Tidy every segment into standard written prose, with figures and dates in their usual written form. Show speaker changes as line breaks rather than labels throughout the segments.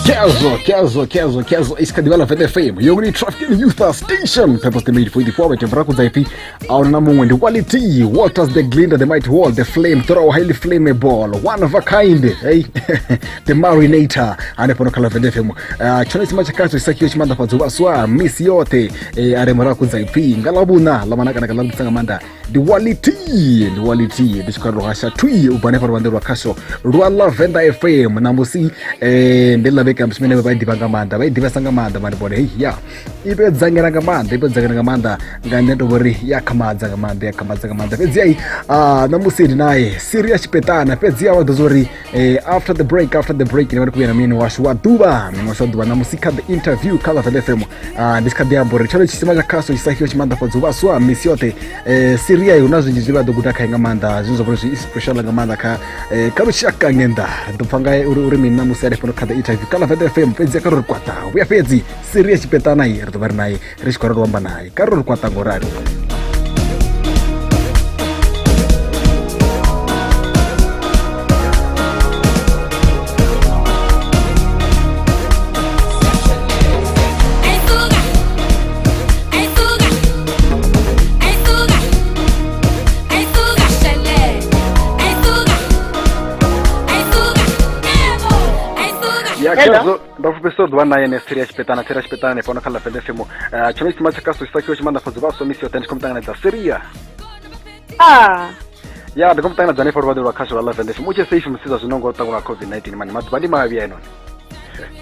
Kezo, iskadiwala Venda FM, Yogri Traffic and Youth Station, purpose made for the forward, Tembraku Zaipi, our number one, the quality, Walters the Glinda, the mighty wall, the flame, throw highly flammable, one of a kind, hey, the marinator, and the Ponokala Venda FM, Chonis Machakasu, Sakish Manda Fazua, Miss Yote, Aremaraku Zaipi, Galabuna, Lamanaka Sangamanda, the quality, this Karasha Tui, Ubanever Wanda Castle, Ruala Venda FM, Namusi, and the Labekam Smith by Divangamanda, by Divasangamanda, my body, yeah. Ibe Zangaramanda, Ibe Zangaramanda, Ganet over Yakamazangamanda, Kamazangamanda, Pezia, Namusi deny, Cyria Tshipetana, Pezia Dozori, after the break, you know what I mean, Washwaduba, Minoshadua, Namusika, the interview, Kala FM, this Kadiambo, Challenge Simaja Castle, Isakish Manda for Zubasua, Missiote, Cyria, Unazu, Jiba, the Budaka Gamanda, Zuzo, special Gamanda, Karushaka Nenda, the Pangai Urimi Namusa, the interview, Kala FM, Pezia Quata, we are Pezi, Cyria Tshipetana, Erdovarnai, Rishkor Wambanai, Karol Quata Gorado. Dopo questo due anni Cyria Tshipetana e poi Kala FM. C'è un Machakasu, sta che manda for Zubaso, Miss Yote, come da Cyria. Yeah, the company da for the Castle Allah and the much station says no go to COVID-19 man, but Badima Viano.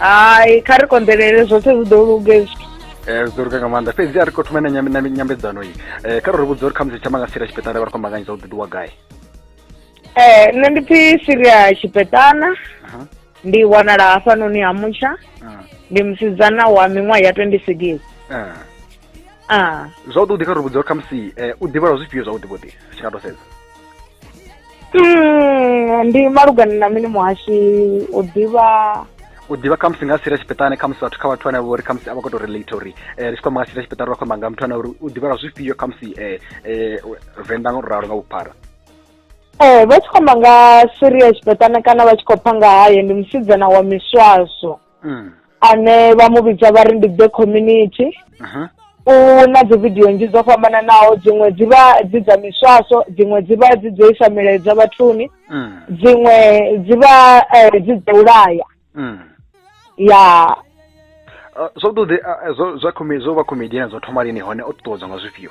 I can't contain resources do guest.
Durga Gamanda, Pezia Kotman and Yamizanoi. Carol Wood comes to Chamanga Cyria Tshipetana, or Command of the Dua guy.
Nandipi Cyria Tshipetana. Ndi wanara afanuni amusha ndi msizana wa mimwa ya 26
zodo dikaro buzo kamsi udibara zipyo zodo bodi shikado says
ndi marugana na mini mwashi udiba kamsi nga Cyria Tshipetana kamsi watukawa twana wori kamsi abakoto relatory rishko mga Cyria Tshipetana kwa manga mtwana udibara zipyo kamsi Venda ngoraro nga upara vachikomanga Cyria Tshipetana kana vachikopanga haye ndi musidzana wa miswaso ane vamuvhidza vari ndi the community una dzividhiyo nji dzo fambana nawo dzimwe dziva dzidza miswaso dzimwe dziva dzidzoisa milaedza vathuni dzimwe dziva dzidzoulaya ya
zova comedian zothomari hone otoza nga zwifhio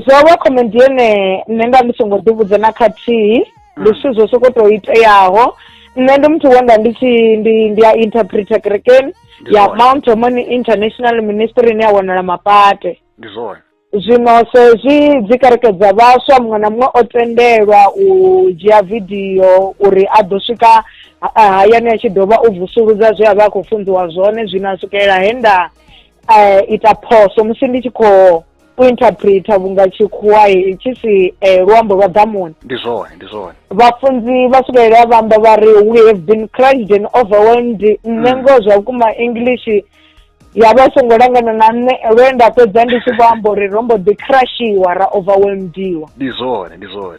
zova comedienne nenda misongo divudza na khathihi ndisizo sokoto iteyaho nne ndi muthu wenda ndi ya interpreter kerekeni ya Mount Omoni International Ministry ne ya wanala mapate zwino sezwi dzikerekedza vhaswa muṅwe na muṅwe o tendelwa u dzhia vidiyo uri a ḓo swika hayani a tshi dovha u vusuludza zwe a vha a khou funziwa zwone zwino a swikelela he nda ita phoso musi ndi tshi khou interpreter vunga chikhuwa chisi luambo lwa ḓamuni
ndi zwone
vafunzi va swikelela vamba vari we have been crushed and overwhelmed nengo zwa vhukuma English ya vha songo langana na nne lwenda fhedza ndi tshi vhambo ri rombo ḓi crushiwa ra overwhelmediwa
ndi zwone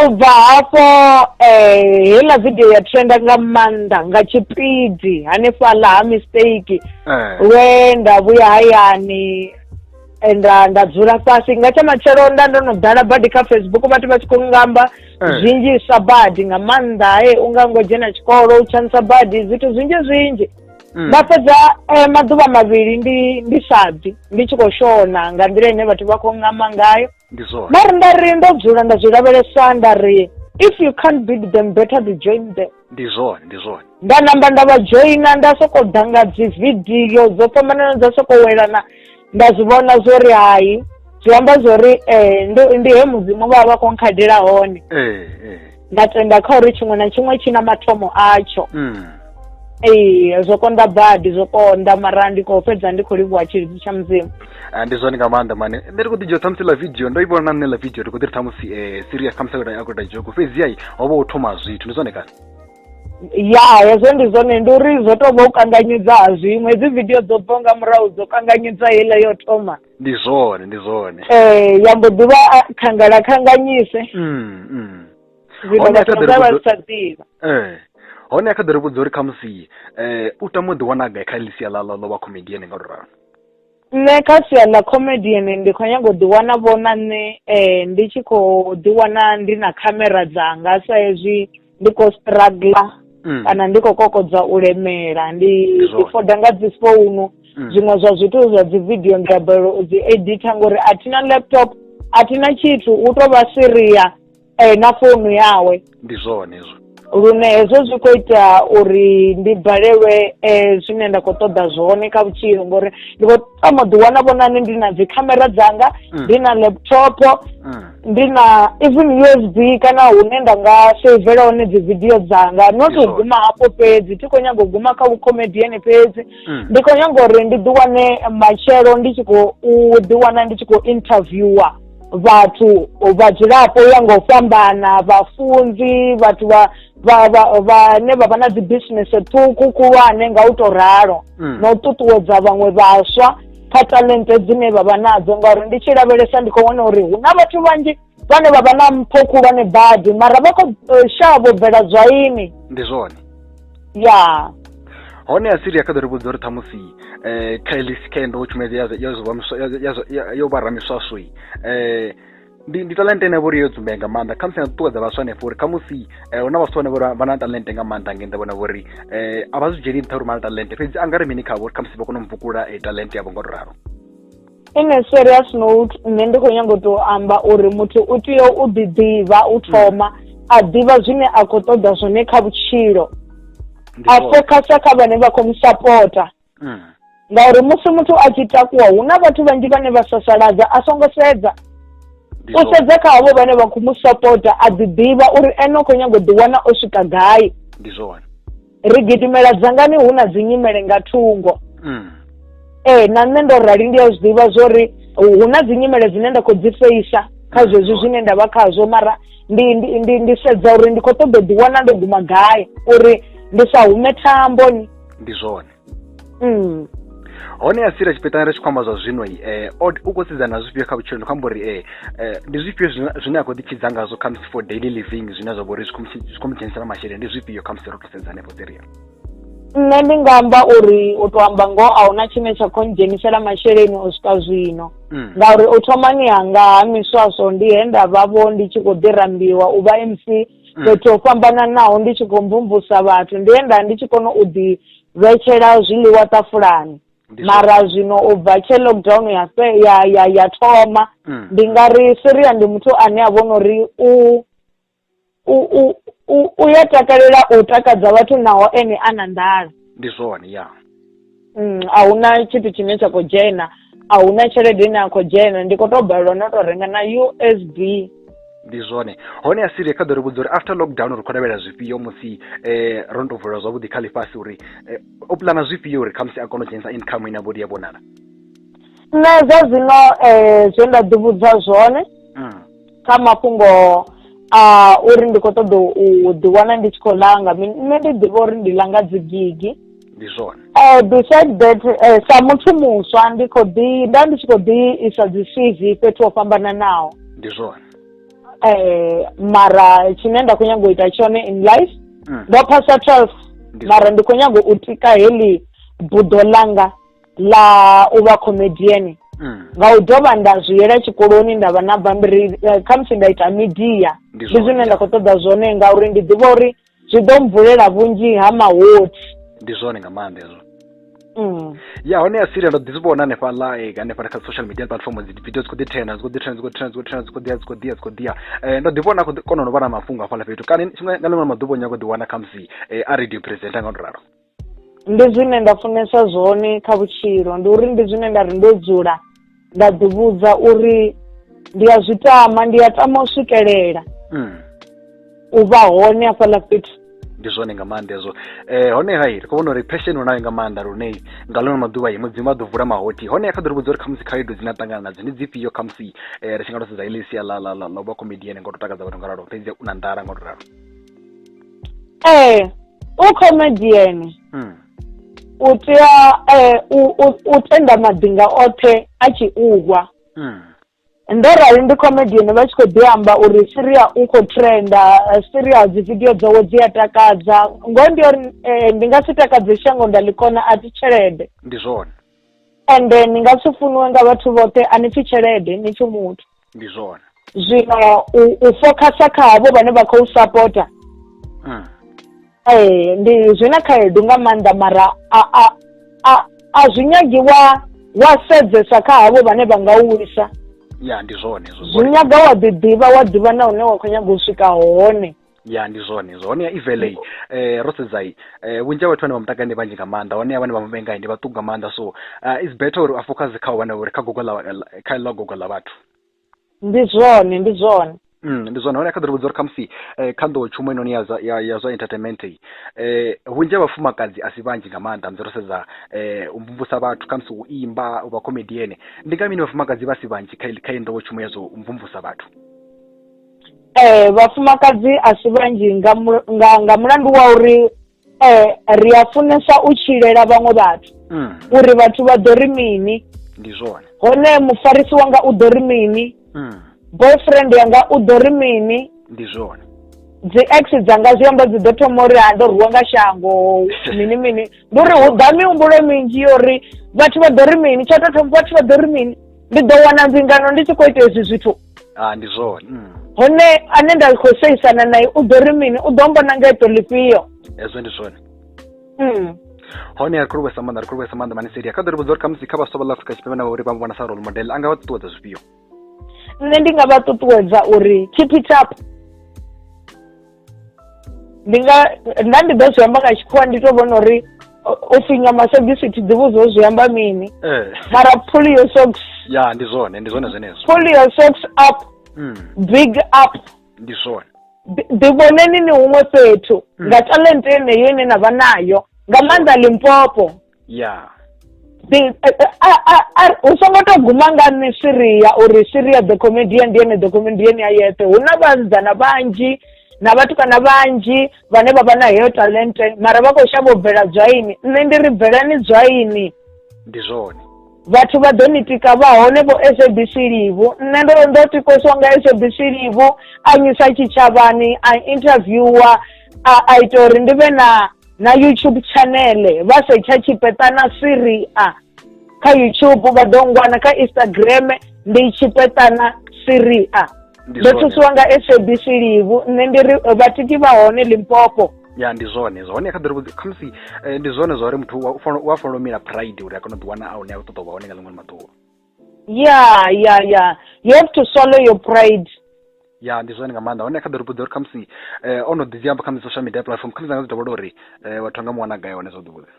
ubva hafho hela video ya trenda nga maanḓa nga tshipidi hanefhaḽa ha mistake lwenda vhuya hayani nda dzula fhasi nga tsha matshelo ndo no dala badi kha Facebook vhathu vha tshi khou ngamba zwinzhisa badi nga maanḓa unga ngo dzhena tshikolo u tshanisa badi zwithu zwinzhi nda fhedza maḓuvha mavhili ndi sabvi ndi tshi khou shona nga nḓila ine vhathu vha khou ngamba ngayo mara nda ri ndo dzula nda zwi lavhelesa nda ri if you can't beat them better to join them
ndi zwone
nda namba nda vha joina nda sokou danga dzi video dzo fhambanana dza sokou welana nda zwi vhona zwori hayi zwi amba zwori ndi he mudzimu vha vha khou nkhadela hone nda tenda kha uri tshiṅwe na tshiṅwe tshi na mathomo atsho zwo konḓa badi zwo konḓa mara ndi khou fhedza ndi khou livhuwa tshilidzi tsha mudzimu
ndi zwone nga maanḓa mane nṋe ri khou ḓi dzhia ṱhamusi ḽa video ndo i vhona nṋe ḽa video ri khou ḓi ri ṱhamusi Cyria khamusi a khou ita joke fhedziha ho vha u thoma zwithu ndi zwone kana
ya hezwo ndi zwone ndi uri zwo tou vha u kanganyedza ha zwiṅwe dzi video dzo bva nga murahu dzo kanganyedza heiḽa yo thoma
ndi zwone
ya mbo ḓivha khanganyise zwino vhathu vha sa ḓivha
hone kha ḓiri vhudza uri khamusi u tama u ḓi wana gai kha ḽisia ḽa vha comedian nga uri ralo?
Nṋe kha sia ḽa comedian ndi khou nyaga u ḓi wana vhona nṋe ndi tshi khou ḓi wana ndi na khamera dzanga sa hezwi ndi khou struggler kana ndi khou kokodza u lemela ndi foda nga dzi founu zwiṅwe zwa zwithu zwa dzi video ndi a balelwa u dzi edita ngori a thina laptop a thina tshithu u tou vha Cyria na founu yawe.
Ndi zwone hezwo
lune hezwo zwi khou ita uri ndi balelwe zwine nda khou ṱoḓa zwone kha vhutshilo ngori ndi khou tama ḓi wana vhonani ndi na dzi khamera dzanga ndi na laptop ndi na even USB kana hune nda nga savela hone dzi video dzanga not u guma hafho fhedzi thi khou nyaga u guma kha vhukomediani fhedzi ndi khou nyaga uri ndi ḓi wane matshelo ndi tshi khou ḓi wana ndi tshi khou interviewer vhathu vhadzulapo ya nga u fhambana vhafunzi vhathu vhane vha vha na dzi business ṱhukhu khulwane nga u tou ralo na u ṱuṱuwedza vhaṅwe vhaswa kha talente dzine vha vha nadzo ngauri ndi tshi lavhelesa ndi khou wana uri hu na vhathu vhanzhi vhane vha vha na mpho khulwane badi mara vha khou shavha u bvela zwaini. Ndi
zwone
ya
hone ya Cyria kha ḓiri vhudza uri ṱhamusi kha heḽi skendo tshumelo yo vha ramiswaswi ndi talente ine vhori yo dzumbea nga maanḓa khamusi na ṱuṱuwedza vhaswa hanefho uri khamusi hu na vhaswa vhane vha na talente nga maanḓa nge nda vhona vhori a vha zwi dzheni nṱha uri vha na talente fhedzi a nga ri mini khavho uri khamusi vha kone u mvukula talente yavho nga uri ralo.
In a serious note nṋe ndi khou nyaga u tou amba uri muthu u tea u ḓiḓivha u thoma a ḓivha zwine a khou ṱoḓa zwone kha vhutshilo a focasa kha vhane vha khou musapota ngauri musi muthu a tshi takuwa hu na vhathu vhanzhi vhane vha sasaladza a songo sedza u sedza kha havho vhane vha khou musapota a ḓiḓivha uri ene u khou nyaga u ḓi wana o swika gai.
Ndi zwone
ri gidimela dzangani hu na dzi nyimele nga thungo na nṋe ndo rali ndi a zwi ḓivha zwori hu na dzi nyimele dzine nda khou dzi feisa kha zwezwi zwine nda vha khazwo mara ndi sedza uri ndi khou ṱoḓa u ḓi wana ndo guma gai uri ndi sa hume thamboni.
Ndi zwone hone ya Cyria Tshipetana ri tshi khou amba zwa zwino u khou sedza na zwifhio kha vhutshilo ndi khou amba uri ndi zwifhio zwine a khou ḓitshidza ngazwo khamusi for daily living zwine zwa vha uri zwi khou mu dzhenisela masheleni ndi zwifhio khamusi ro tou sedza hanefho Cyria?
Nṋe ndi nga amba uri u tou amba ngoho a huna tshine tsha khou ndzhenisela masheleni u swika zwino ngauri u thomani hanga ha miswaswo ndi he nda vhavho ndi tshi khou ḓirambiwa u vha MC fhethu ho fhambananaho ndi tshi khou mvumvusa vhathu ndi he nda ndi tshi kona u ḓi vhetshela zwiḽiwa ṱafulani mara zwino u bva tshe lockdown ya thoma ndi nga ri Cyria ndi muthu ane a vhona uri u ya takalela u takadza vhathu naho ene a na nḓala.
Ndi zwone ya
a huna tshithu tshine tsha khou dzhena a huna tshelede ine a khou dzhena ndi khou tou balelwa na tou renga na USB.
Ndi zwone hone ya Cyria kha ḓo ri vhudza uri after lockdown uri khou lavhelela zwifhio musi ro no tou vulwa zwavhuḓi kha ḽifhasi uri o puḽana zwifhio uri khamusi a kone u dzhenisa income ine vhodi ya vhonala?
Nṋe zwa zwino zwe nda ḓivhudza zwone kha mafhungo a uri ndi khou ṱoḓa u ḓi wana ndi tshi khou langa nṋe ndi ḓivha uri ndi langa dzi gigi.
Ndi zwone
besides that sa muthu muswa ndi tshi khou ḓi isa dzi CV fhethu ho fhambananaho.
Ndi zwone
mara tshine nda khou nyaga u ita tshone in life ndo phasa 12 mara ndi khou nyaga u tika heḽi buḓo langa ḽa u vha comedian nga u dovha nda zwi yela tshikoloni nda vha na bambiri khamusi nda ita media ndi zwine nda khou ṱoḓa zwone ngauri ndi ḓivha uri zwi ḓo mvulela vhunzhi ha mahoti.
Ndi zwone nga maanḓa hezwo ya hone ya Cyria ndo ḓi zwi vhona hanefha kha social media platform dzi video dzi khou ḓi trenda ndo ḓi vhona khou kona u vha na mafhungo hafhaḽa fhethu kana nga ḽiṅwe maḓuvha o nyaga u ḓi wana khamusi a radio presenter nga u ralo?
Ndi zwine nda funesa zwone kha vhutshilo ndi uri ndi zwine nda ri ndo dzula nda ḓivhudza uri ndi a zwi tama ndi a tama u swikelela u vha hone hafhaḽa fhethu.
Ndi zwone nga maanḓa hezwo hone hai ri khou vhona uri passion unayo nga maanḓa lune nga ḽiṅwe maḓuvha mudzimu a ḓo vula mahoti hone kha ḓo ri vhudza uri khamusi khaedu dzine a ṱangana nadzo ndi dzifhio khamusi ri tshi nga tou sedza heḽi sia ḽa u vha comedian nga u tou takadza vhathu nga ralo fhedzi u na nḓala nga u tou ralo?
U comedian u tea u tenda maḓinga oṱhe a tshi ugwa ndorali ndi comedian vha tshi khou ḓi amba uri Cyria u khou trenda, Cyria dzi video dzawe dzi a takadza, ngoho ndi uri ndi nga si takadze shango nda ḽikona a thi tshelede.
Ndi zwone.
Ende ni nga si funiwe nga vhathu vhoṱhe a ni pfi tshelede ni pfi muthu.
Ndi zwone.
Zwino u focusa kha havho vhane vha khou supporta. Ndi zwina khaedu nga maanḓa mara a zwi nyagiwa wa sedzesa kha havho vhane vha nga u wisa.
Ya ndi zwone
zwi nyaga wa ḓivha na hune wa khou nyaga u swika hone.
Ya ndi zwone ya ivele ro sedzai vhunzhi ha vhathu vhane vha mutakale ndi vhanzhi nga maanḓa hone vhane vha muvenga ndi vhaṱuku nga maanḓa, so it's better uri a focus kha vhana uri kha ḽa Google ḽa vhathu.
Ndi zwone
ndi zwone hone kha ḓi ri vhudza uri khamusi kha nḓowo tshumwe noni ya zwa entertainment vhunzhi ha vhafumakadzi a si vhanzhi nga maanḓa musi ro sedza u mvumvusa vhathu khamusi u imba u vha comedian. Ndi nga mini vhafumakadzi vha si vhanzhi kha nḓowo tshumwe ya zwa u mvumvusa vhathu?
Vhafumakadzi a si vhanzhi nga mulandu wa uri ri a funesa u tshilela vhaṅwe vhathu uri vhathu vha ḓo ri mini.
Ndi zwone.
Hone mufarisi wanga u ḓo ri mini, boyfriend yanga u ḓo ri mini.
Ndi zwone.
Dzi ex dzanga zwi amba dzi ḓo thoma uri ndo rwiwa nga shango mini ndi uri hu ḓa mihumbulo minzhi uri vhathu vha ḓo ri mini, tsha tou thoma vhathu vha ḓo ri mini. Ndi ḓo wana ndzingano ndi tshi khou ita hezwi zwithu.
Ndi zwone.
Hone ane nda khou seisana naye u ḓo ri mini, u ḓo mbona nga eto ḽifhio.
Hezwo ndi zwone. Hone ri khou vhesa maanḓa mani Cyria kha ḓi ri vhudza uri khamusi kha vhaswa vha Afrika Tshipembe na uri vha vhona sa role model a nga vha ṱuṱuwedza zwifhio?
Nṋe ndi nga vha ṱuṱuwedza uri keep it up. Ndi ḓo zwi amba nga tshikhuwa ndi tou vhona uri u finya masogisi thi ḓivhi zwo zwi amba mini, mara pull your socks.
Ya ndi zwone zwenezwo.
Pull your socks up. Big up.
Ndi zwone.
Ḓivhoneni ni huṅwe fhethu nga talent yeneyo ine na vha nayo nga maanḓa Limpopo.
Ya.
U songo tou guma nga nne Cyria uri Cyria the comedian ndi ene the comedian a yeṱhe. Hu na vhasidzana vhanzhi na vhatukana vhanzhi vhane vha vha na heyo talent mara vha khou shavha u bvela dzwaini. Nṋe ndi ri bvelani dzwaini.
Ndi zwone.
Vhathu vha ḓo ni tika vha hone vho SABC Livu. Nṋe ndo tikoswa nga SABC Livu a nyisa tshitshavhani a interviewer a ita uri ndi vhe na YouTube channel vha Cyria Tshipetana Cyria kha YouTube vha ḓo ngwana kha Instagram ndi Tshipetana Cyria. Ndo thusiwa nga SABC Livu. Nṋe ndi ri vhatiki vha hone Limpopo.
Ya ndi zwone kha ḓi ri vhudza khamusi ndi zwone zwa uri muthu wa fanela u mila pride uri a kone u ḓi wana a hune a ṱoḓa u vha hone nga ḽiṅwe maḓuvha. Yeah. You have to swallow your pride. Ya ndi zwone nga maanḓa hone kha ḓi ri vhudza uri khamusi ono ḓi dzi amba kha social media platform khamusi nga dzi dovha uri vhathu nga mwana gai hone zwo ḓi vhudza.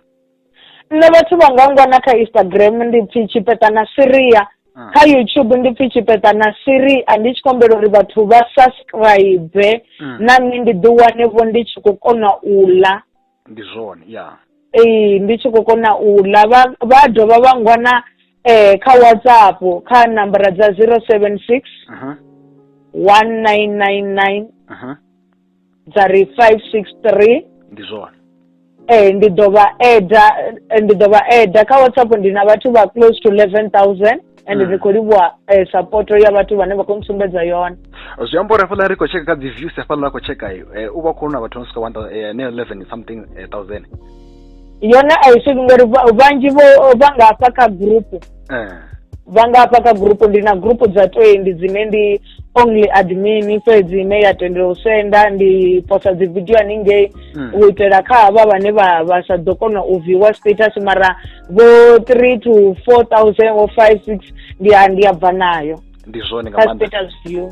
Nṋe vhathu vha nga ngwana kha Instagram ndi pfi Tshipetana Cyria. Kha YouTube ndi pfi Tshipetana Cyria. Ndi tshi kombela uri vhathu vha subscribe na nṋe ndi ḓi wane vho ndi tshi khou kona u ḽa.
Ndi zwone ya.
Ndi tshi khou kona u ḽa vha dovha vha ngwana kha WhatsApp kha nambara dza 076 1999 dza 563.
Ndi zwone.
Ndi ḓovha eda kha WhatsApp ndi na vhathu vha close to 11,000 and ndi khou livhuwa support ya vhathu vhane vha khou ntsumbedza yone.
Zwi amba uri hafhaḽa ri khou cheka kha dzi views hafhaḽa khou cheka u vha khou na vhathu no swika 11 something 1000.
Yone a i swiki ngori vhanzhi vha nga hafha kha group. Vha nga hafha kha group ndi na group dza 20 dzine ndi only admin fhedzi ine ya tendela u senda ndi posta dzi video haningei u itela kha havha vhane vha sa ḓo kona u viewer status mara vho 3 to 4,000 or 5-6 ndi ya bva nayo.
Ndi zwone nga maanḓa.
Status view.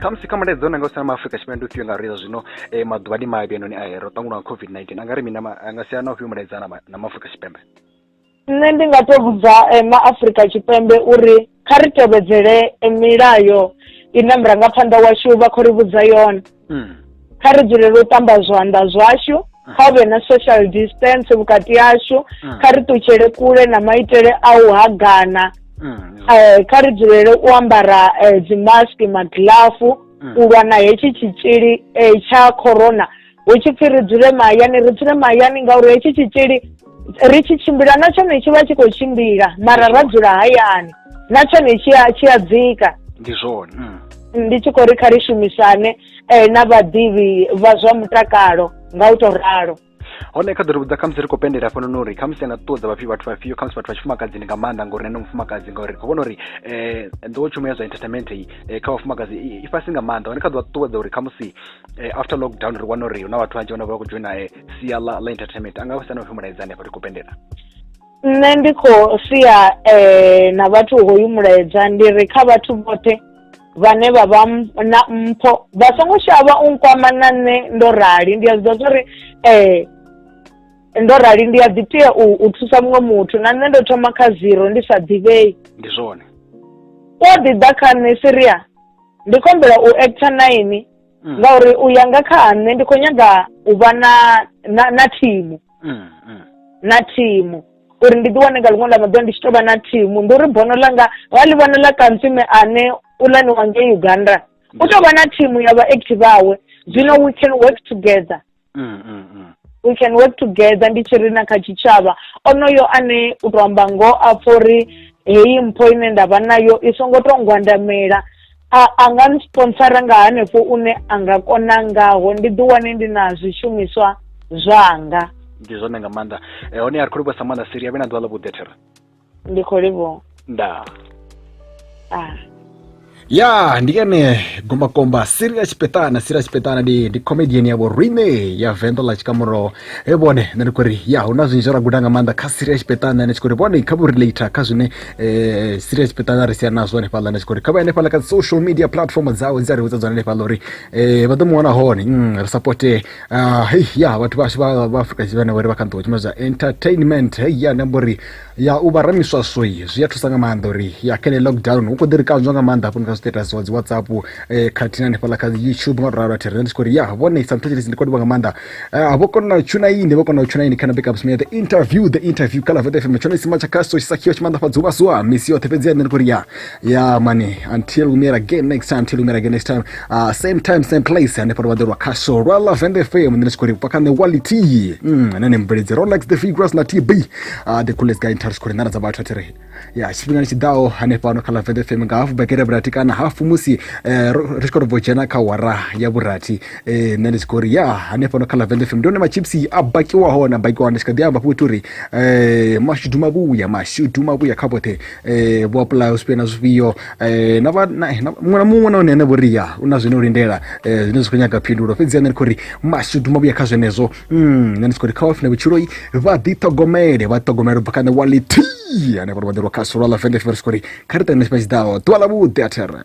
Khamusi kha mulaedza una nga u sina maafrika Tshipembe ufhio nga uri zwino maḓuvha ndi mavhi anoni ro ṱangana na COVID-19 a nga ri mina nga sia na ufhio mulaedza na maafrika Tshipembe?
Nṋe ndi nga to vhudza maafrika Tshipembe uri kha ri tevhedzele milayo ine murangaphanḓa washu vha khou ri vhudza yone. Kha ri dzulele u ṱamba zwanḓa zwashu, kha hu vhe na social distance vhukati hashu, kha ri ṱutshele kule na maitele a u hagana. Kha ri dzulele u ambara dzi mask magilafu u lwa na hetshi tshitzhili tsha corona. Hu tshi pfi ri dzule mahayani ngauri hetshi tshitzhili ri tshi tshimbila na tshone tshi vha tshi khou tshimbila mara ra dzula hayani na tshone tshi a dzika.
ndi zwone
ndi tshi khou ri kha ri shumisane na vhaḓivhi vha zwa mutakalo nga u tou ralo.
hone kha ḓo ri vhudza khamusi ri khou pendela hafhanoni uri khamusi anga ṱuṱuwedza vhathu vhafhio khamusi vhathu vha tshifumakadzini nga maanḓa ngori nṋe mufumakadzi ngauri khou vhona uri nḓowetshumo ya zwa entertainment kha vhafumakadzi i fhasi nga maanḓa. hone kha ḓo vha ṱuṱuwedza uri khamusi after lockdown ri wana uri hu na vhathu vhanzhi vhane vha khou joina sia ḽa entertainment anga vha sana mulaedza hanefha ri khou pendela.
Nṋe ndi khou sia na vhathu hoyu mulaedza ndi ri kha vhathu vhoṱhe vhane vha vha na mpho vha songo shavha u nkwama na nṋe ndo rali ndi a zwiḓivha zwori ndo rali ndi a ḓi tea u thusa muṅwe muthu na nṋe ndo thoma kha zero ndi sa ḓivhei.
Ndi zwone
wo ḓi ḓa kha nṋe Cyria ndi khou humbela u acta na ini ngauri u ya nga kha nṋe ndi khou nyaga u vha na thimu na thimu uri ndi ḓi wane nga ḽiṅwe ḽa maḓuvha ndi tshi tou vha na thimu. Ndi uri bono ḽanga vha ḽi vhona ḽa kansime ane uḽani wa ngei Uganda u tou vha na thimu ya vha-active vawe. Zwino we can work together we can work together ndi tshi ri na kha tshitshavha onoyo ane u tou amba ngoho a pfha uri heyi mpho ine nda vha nayo i songo tou ngwandamela a nga nsponsora nga hanefho une a nga kona ngaho ndi ḓi wane ndi na zwishumiswa zwanga.
Ndi zwone nga maanḓa hone a ri khou livhuwa sa maanḓa Cyria vhe na ḓuvha ḽa vhuḓi thera.
Ndi khou livhuwa
ndaa ya ndi ene gombakomba Cyria Tshipetana ndi comedian ya vhoriṋe ya Venda ḽa tshikamuro vhone nṋe ndi khou ri ya hu na zwinzhi zwa guda nga maanḓa kha Cyria Tshipetana ndi tshi khou ri vhone kha vho relate kha zwine Cyria Tshipetana ri sia nazwo hanefhaḽa ndi tshi khou ri kha vha hanefhaḽa kha social media platform dzawe dzi a ri vhudza dzone hanefhaḽa uri vha ḓo mu wana hone ri supporte ya vhathu vhashu vha Afrika Tshipembe vhane vha kha nḓuwa tshumelo zwa entertainment ya ndi amba uri ya u vha ramiswa swoi zwi a thusa nga maanḓa uri ya kha lockdown hu khou ḓi ri kanzwa nga maanḓa hafho kha status wa dzi WhatsApp khathihi hanefhaḽa kha YouTube nga ralo theri ndi tshi khou ri ya vhone sometimes ndi khou livha nga maanḓa vho kona u tshuna ini kana backups me the interview kha Venda FM tshone sima tsha kaso tshisakhiwa tshimandafhadza uvhaswa misi yoṱhe fhedzi ndi khou ri ya money until we meet again next time same time same place hanefha vha ḓorwa kaso rwa Venda FM ndi tshi khou ri pa kha quality nane mbedzi Rolex the figures na TB the coolest guy in touch khou ri nana dza vhathu theri ya tshifhinga tshi ḓaho hanefha no kha Venda FM nga hafu bakere brati kana hafu musi ri tshi khou ri dzhena kha wara ya vhurathi nṋe ndi tshi khou ri ya hanefha no kha Venda FM ndi one machipsi a bakiwaho ndi tshi kha ḓi amba futhi uri mashudu mavhuya kha vhoṱhe vho apply usipia na zwifhio na muṅwe na muṅwe na one ane vho ri ya u na zwine u lindela zwine zwi khou nyaga phindulo fhedzi ane ndi khou ri mashudu mavhuya kha zwenezwo nṋe ndi tshi khou ri kha vhafuna vhutshiloi vha ḓiṱhogomele u bva kha quality hanefha vha ḓorwa kha Venda FM ri tshi khou ri kha ri ṱane tshifhinga tshiḓaho ḓuvha ḽa vhuḓi a thera.